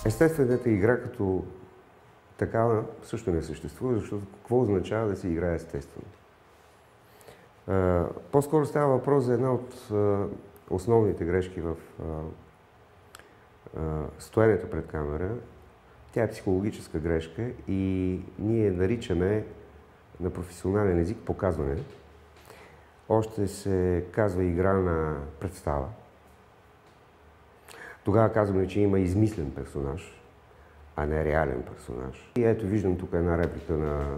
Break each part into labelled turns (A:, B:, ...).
A: Естествената игра като такава също не съществува, защото какво означава да се играе естествено? По-скоро става въпрос за една от основните грешки в стоенето пред камера. Тя е психологическа грешка и ние наричаме на професионален език показване. Още се казва игра на представа. Тогава казваме, че има измислен персонаж, а не реален персонаж. И ето виждам тук една реплика на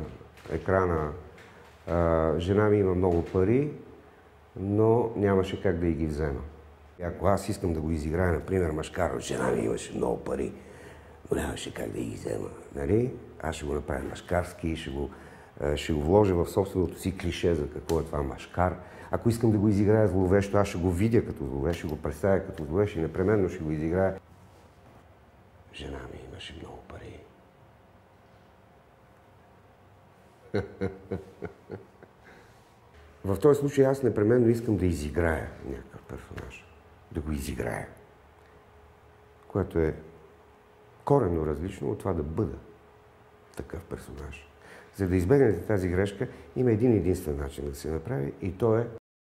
A: екрана. Жена ми има много пари, но нямаше как да й ги взема. Ако аз искам да го изиграя, например, Машкаров, жена ми имаше много пари, но нямаше как да ги взема. Нали? Аз ще го направя машкарски, ще го вложа в собственото си клише за какво е това машкар. Ако искам да го изиграя зловещо, аз ще го видя като зловещ, ще го представя като зловещ и непременно ще го изиграя. Жена ми имаше много пари. В този случай аз непременно искам да изиграя някакъв персонаж. Да го изиграя. Което е коренно различно от това да бъда такъв персонаж. За да избегнете тази грешка, има един единствен начин да се направи и то е